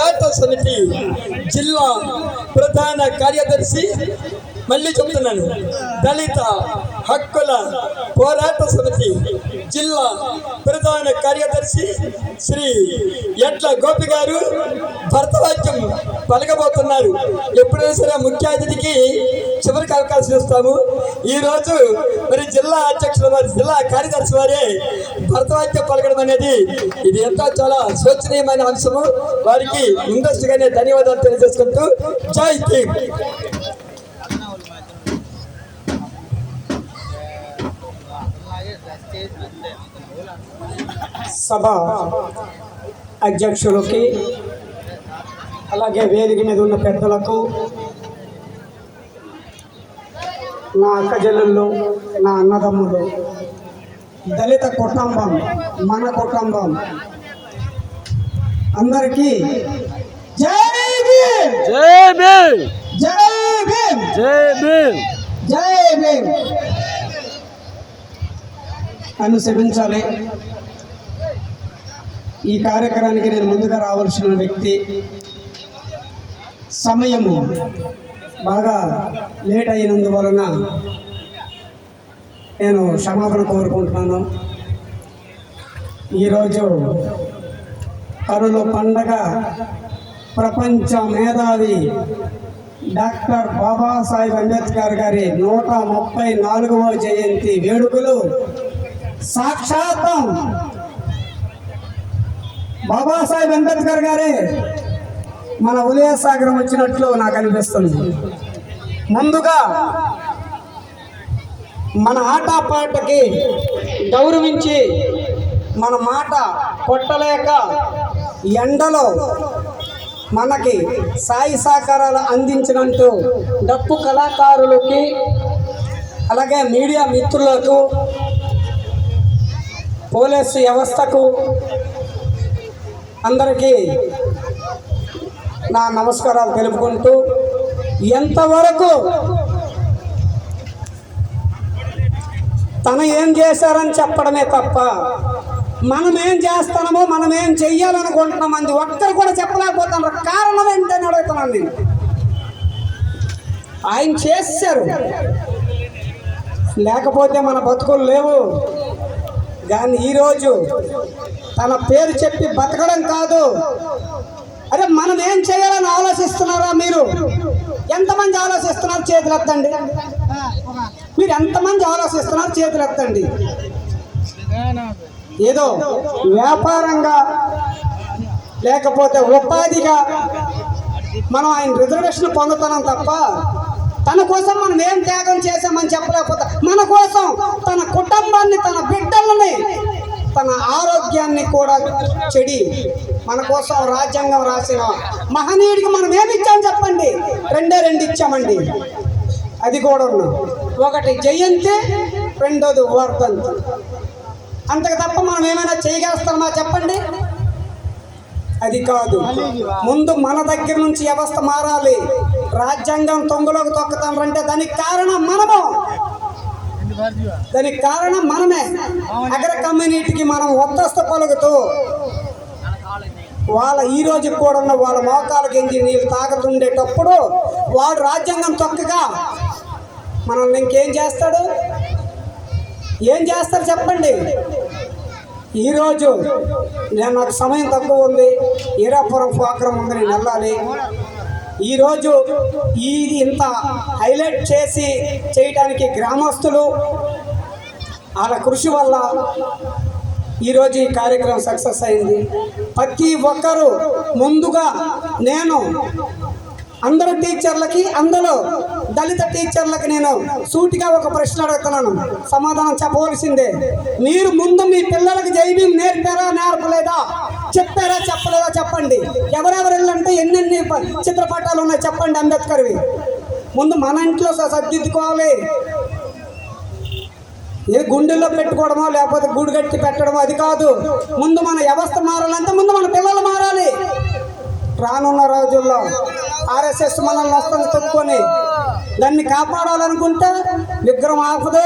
పోరాట సమితి జిల్లా ప్రధాన కార్యదర్శి, మళ్ళీ చెప్తున్నాను, దళిత హక్కుల పోరాట సమితి జిల్లా ప్రధాన కార్యదర్శి శ్రీ ఎట్ల గోపి గారు భరతవాక్యం పలకబోతున్నారు. ఎప్పుడైనా సరే ముఖ్య అతిథికి చివరికి అవకాశం ఇస్తాము. ఈరోజు మరి జిల్లా అధ్యక్షుల వారి, జిల్లా కార్యదర్శి వారే భరతవాక్యం పలకడం అనేది ఇది ఎంతో చాలా శోచనీయమైన అంశము. వారికి ముందస్తుగానే ధన్యవాదాలు తెలియజేసుకుంటూ జై భీమ్. సభ అధ్యక్షులకి, అలాగే వేదిక మీద ఉన్న పెద్దలకు, నా అక్కజల్లుళ్ళు, నా అన్నదమ్ములు, దళిత కుటుంబం, మన కుటుంబం అందరికీ జై భీమ్, జై భీమ్, జై భీమ్, జై భీమ్, జై భీమ్ అనుసరించాలి. ఈ కార్యక్రమానికి నేను ముందుగా రావాల్సిన వ్యక్తి. సమయము బాగా లేట్ అయినందువలన నేను క్షమాపణ కోరుకుంటున్నాను. ఈరోజు కరుల పండగ ప్రపంచ మేధావి డాక్టర్ బాబాసాహెబ్ అంబేద్కర్ గారి 134వ జయంతి వేడుకలు సాక్షాత్తం బాబాసాహెబ్ అంబేద్కర్ గారే మన ఉదయసాగరం వచ్చినట్లు నాకు అనిపిస్తుంది. ముందుగా మన ఆటపాటకి గౌరవించి మన మాట కొట్టలేక ఎండలో మనకి సాయి సహకారాలు అందించినట్టు డప్పు కళాకారులకి, అలాగే మీడియా మిత్రులకు, పోలీసు వ్యవస్థకు అందరికీ నా నమస్కారాలు తెలుపుకుంటూ, ఎంతవరకు తను ఏం చేశారని చెప్పడమే తప్ప మనం ఏం చేస్తున్నామో, మనం ఏం చెయ్యాలనుకుంటున్నాం అంది ఒక్కరు కూడా చెప్పలేకపోతున్నారు. కారణం ఏంటని అడుగుతున్నాను నేను. ఆయన చేశారు, లేకపోతే మన బతుకులు లేవు. కానీ ఈరోజు తన పేరు చెప్పి బతకడం కాదు, అరే మనం ఏం చేయాలని ఆలోచిస్తున్నారా? మీరు ఎంతమంది ఆలోచిస్తున్నారు? చేతులు ఎత్తండి. మీరు ఎంతమంది ఆలోచిస్తున్నారు? చేతులు ఎత్తండి. ఏదో వ్యాపారంగా లేకపోతే ఉపాధిగా మనం ఆయన రిజర్వేషన్ పొందుతున్నాం తప్ప తన కోసం మనం ఏం త్యాగం చేశామని చెప్పలేకపోతే, మన కోసం తన కుటుంబాన్ని, తన బిడ్డలని, తన ఆరోగ్యాన్ని కూడా చెడి మన కోసం రాజ్యాంగం రాసిన మహనీయుడికి మనం ఏమి ఇచ్చామని చెప్పండి? 2 ఇచ్చామండి. అది కూడా ఉన్నాం. ఒకటి జయంతి, రెండోది వర్ధంతి. అంతకు తప్ప మనం ఏమైనా చేయగలుగుతామా చెప్పండి? అది కాదు. ముందు మన దగ్గర నుంచి వ్యవస్థ మారాలి. రాజ్యాంగం తొంగలోకి తొక్కుతామంటే దానికి కారణం మనము, దానికి కారణం మనమే. అగ్ర కమ్యూనిటీకి మనం ఒత్తస్త పలుకుతూ వాళ్ళ ఈ రోజు కూడా ఉన్న వాళ్ళ మోకాలు గెంజి నీళ్ళు తాగుతుండేటప్పుడు వాడు రాజ్యాంగం తొక్కగా మనల్ని ఇంకేం చేస్తాడు? ఏం చేస్తారు చెప్పండి? ఈరోజు నాకు సమయం తక్కువ ఉంది, ఈరాపురం ప్రోగ్రాం ఉంది, నేను వెళ్ళాలి. ఈరోజు ఇది ఇంత హైలైట్ చేయడానికి గ్రామస్తులు వాళ్ళ కృషి వల్ల ఈరోజు ఈ కార్యక్రమం సక్సెస్ అయింది. ప్రతి ఒక్కరూ ముందుగా నేను అందరు టీచర్లకి, అందులో దళిత టీచర్లకి నేను సూటిగా ఒక ప్రశ్న అడుగుతున్నాను, సమాధానం చెప్పవలసిందే. మీరు ముందు మీ పిల్లలకి జై భీమ్ నేర్పారా, నేర్పలేదా? చెప్పారా, చెప్పలేదా? చెప్పండి. ఎవరెవరు వెళ్ళంటే ఎన్నెన్ని చిత్రపటాలు ఉన్నాయి చెప్పండి అంబేద్కర్వి. ముందు మన ఇంట్లో సర్దిద్దుకోవాలి. ఏ గుండెల్లో పెట్టుకోవడమో లేకపోతే గూడు కట్టి పెట్టడమో అది కాదు. ముందు మన వ్యవస్థ మారాలంటే ముందు మన పిల్లలు మారాలి. రానున్న రోజుల్లో ఆర్ఎస్ఎస్ మనల్ని వస్తుంది తొక్కుని దాన్ని కాపాడాలనుకుంటే విగ్రహం ఆపదు.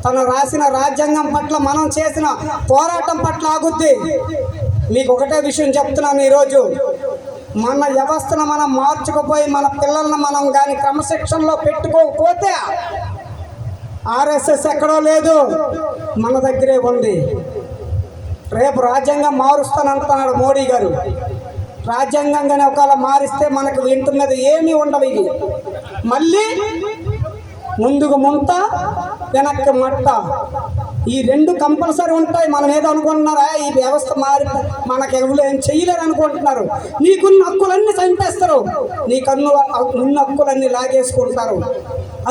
తను రాసిన రాజ్యాంగం పట్ల మనం చేసిన పోరాటం పట్ల ఆగుద్ది. మీకు ఒకటే విషయం చెప్తున్నాను, ఈరోజు మన వ్యవస్థను మనం మార్చుకుపోయి మన పిల్లల్ని మనం కానీ క్రమశిక్షణలో పెట్టుకోకపోతే ఆర్ఎస్ఎస్ ఎక్కడో లేదు, మన దగ్గరే ఉంది. రేపు రాజ్యాంగం మారుస్తానంటున్నాడు మోడీ గారు. రాజ్యాంగంగానే ఒకవేళ మారిస్తే మనకు ఇంటి మీద ఏమీ ఉండవు. ఇవి మళ్ళీ ముందుకు ముంత వెనక్కి మట్ట, ఈ రెండు కంపల్సరీ ఉంటాయి. మనం ఏదో అనుకుంటున్నారా ఈ వ్యవస్థ మారి మనకు ఎవరు ఏం చెయ్యలేరు అనుకుంటున్నారు. నీకున్న హక్కులన్నీ చంపేస్తారు, నీకున్న హక్కులన్నీ లాగేసుకుంటారు.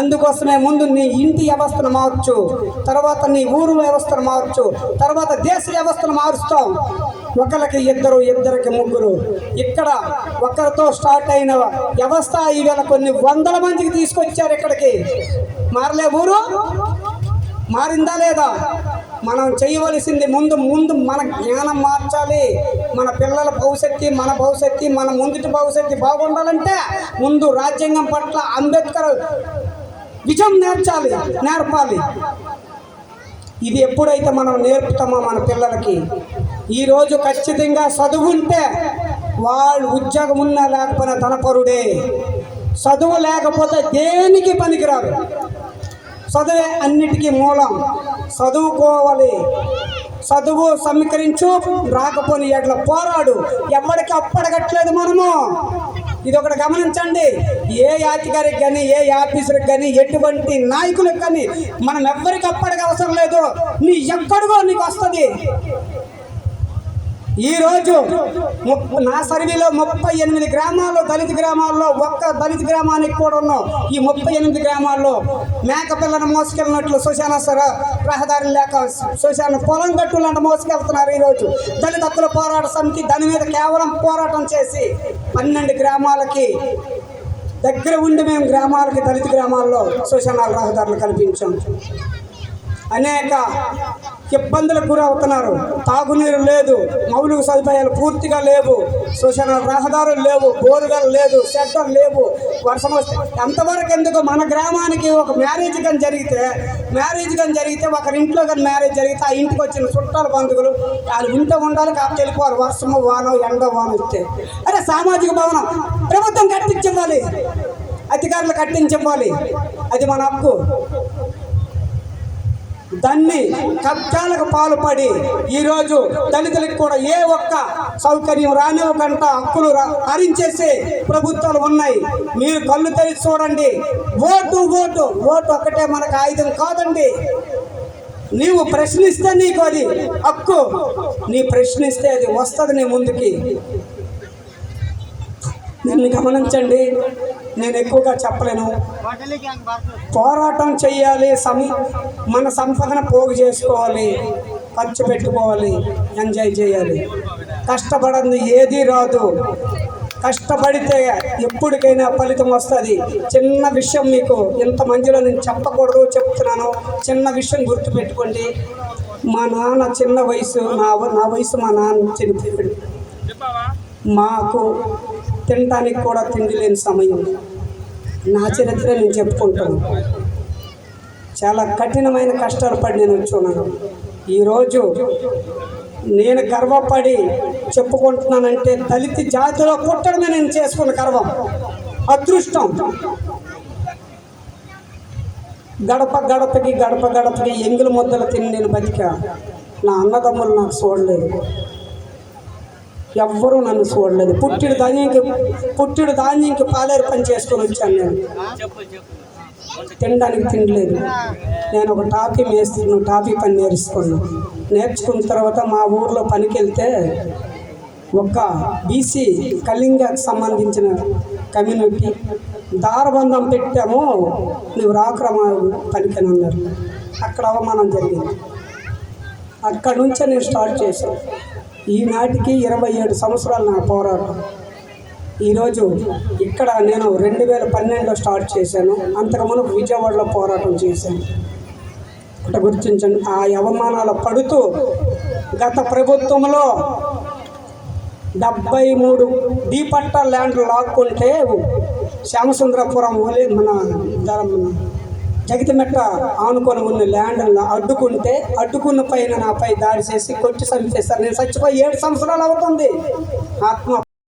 అందుకోసమే ముందు నీ ఇంటి వ్యవస్థను మార్చు, తర్వాత నీ ఊరు వ్యవస్థను మార్చు, తర్వాత దేశ వ్యవస్థను మారుస్తాం. ఒకరికి ఇద్దరు, ఇద్దరికి ముగ్గురు. ఇక్కడ ఒకరితో స్టార్ట్ అయిన వ్యవస్థ ఈవేళ కొన్ని వందల మందికి తీసుకొచ్చారు ఇక్కడికి. మారలే ఊరు? మారిందా లేదా? మనం చేయవలసింది ముందు మన జ్ఞానం మార్చాలి. మన పిల్లల భవిష్యత్తు, మన భవిష్యత్తు, మన ముందుటి భవిష్యత్తు బాగుండాలంటే ముందు రాజ్యాంగం పట్ల అంబేద్కర్ విజయం నేర్పాలి. ఇది ఎప్పుడైతే మనం నేర్పుతామో మన పిల్లలకి, ఈరోజు ఖచ్చితంగా చదువు ఉంటే వాళ్ళు ఉద్యోగం ఉన్నా లేకపోయినా ధనపరుడే. చదువు లేకపోతే దేనికి పనికిరాదు. చదువే అన్నిటికీ మూలం. చదువుకోవాలి, చదువు సమీకరించు, రాకపోని ఎట్ల పోరాడు. ఎవరికి అప్పడగట్లేదు మనము. ఇది ఒకటి గమనించండి. ఏ అధికారికి కానీ, ఏ ఆఫీసర్కి కానీ, ఎటువంటి నాయకులకు కానీ మనం ఎవ్వరికి అప్పటికి అవసరం లేదు. నీ ఎక్కడికో నీకు వస్తుంది. ఈరోజు నా సర్వేలో 38 గ్రామాల్లో దళిత గ్రామాల్లో ఒక్క దళిత గ్రామానికి కూడా ఉన్నాం. ఈ 38 గ్రామాల్లో మేకపిల్లను మోసుకెళ్ళినట్లు శ్మశాన రహదారులు లేక శ్మశాన పొలం గట్టులంట మోసుకెళ్తున్నారు. ఈరోజు దళిత హక్కుల పోరాట సమితి దాని మీద కేవలం పోరాటం చేసి 12 గ్రామాలకి దగ్గర ఉండి మేము గ్రామాలకి దళిత గ్రామాల్లో శ్మశానాల రహదారులు కల్పించాం. అనేక ఇబ్బందులకు గురవుతున్నారు. తాగునీరు లేదు, మౌలిక సదుపాయాలు పూర్తిగా లేవు, శ్మశాన రహదారులు లేవు, బోరుగలు లేదు, షెల్టర్ లేవు. వర్షం వస్తే ఎంతవరకు ఎందుకు? మన గ్రామానికి ఒక మ్యారేజ్ కానీ జరిగితే ఒకరింట్లో కానీ మ్యారేజ్ జరిగితే ఆ ఇంటికి వచ్చిన చుట్టాల బంధువులు వాళ్ళు ఇంట్లో ఉండాలి, కాబట్టి వెళ్ళిపోవాలి. వర్షము వానో ఎండో వాన వస్తే అరే సామాజిక భవనం ప్రభుత్వం కట్టించివ్వాలి, అధికారులు కట్టించివ్వాలి. అది మన హక్కు. దాన్ని కబ్జాలకు పాల్పడి ఈరోజు దళితులకు కూడా ఏ ఒక్క సౌకర్యం రానివ్వకుండా హక్కులు హరించేసే ప్రభుత్వాలు ఉన్నాయి. మీరు కళ్ళు తెరిచి చూడండి. ఓటు ఒక్కటే మనకు ఆయుధం కాదండి. నీవు ప్రశ్నిస్తే నీకు అది హక్కు. నీ ప్రశ్నిస్తే అది వస్తుంది నీ ముందుకి. దీన్ని గమనించండి. నేను ఎక్కువగా చెప్పలేను. పోరాటం చెయ్యాలి, మన సంపదను పోగు చేసుకోవాలి, ఖర్చు పెట్టుకోవాలి, ఎంజాయ్ చేయాలి. కష్టపడింది ఏదీ రాదు. కష్టపడితే ఎప్పటికైనా ఫలితం వస్తుంది. చిన్న విషయం మీకు ఇంత మందిలో నేను చెప్పకూడదు, చెప్తున్నాను. చిన్న విషయం గుర్తుపెట్టుకోండి. మా నాన్న చిన్న వయసు, నా వయసు మా నాన్న చనిపోయాడు. మాకు తినడానికి కూడా తిండి లేని సమయం. నా చరిత్ర నేను చెప్పుకుంటాను. చాలా కఠినమైన కష్టాలు పడి నేను వచ్చున్నాను. ఈరోజు నేను గర్వపడి చెప్పుకుంటున్నానంటే దళిత జాతిలో పుట్టడమే నేను చేసుకున్న గర్వం, అదృష్టం. గడప గడపకి ఎంగిలి ముద్దలు తిని నేను బతికా. నా అన్నదమ్ములు నాకు చూడలేదు, ఎవ్వరూ నన్ను చూడలేదు. పుట్టిడు ధాన్యంకి పాలేరు పని చేసుకొని వచ్చాను. నేను తినడానికి తినలేదు. నేను ఒక టాపీ పని నేర్చుకున్న తర్వాత మా ఊర్లో పనికి వెళ్తే ఒక బీసీ కళింగకు సంబంధించిన కమ్యూనిటీ దారబంధం పెట్టాము, నువ్వు రాకురా మా పనికి అని అన్నారు. అక్కడ అవమానం జరిగింది. అక్కడి నుంచే నేను స్టార్ట్ చేశాను. ఈనాటికి 27 సంవత్సరాలు నా పోరాటం. ఈరోజు ఇక్కడ నేను 2012లో స్టార్ట్ చేశాను. అంతకుముందు విజయవాడలో పోరాటం చేశాను. ఒకటి గుర్తించండి. ఆ అవమానాలు పడుతూ గత ప్రభుత్వంలో 73 డీ పట్టా ల్యాండ్లు లాక్కుంటే శ్యామసుందరపురం మన జగతిమెట్ట ఆనుకొని ఉన్న ల్యాండ్లను అడ్డుకున్న పైన నాపై దాడి చేసి కొట్టి చంపేస్తారు. నేను చచ్చిపోయి 7 సంవత్సరాలు అవుతుంది. ఆత్మ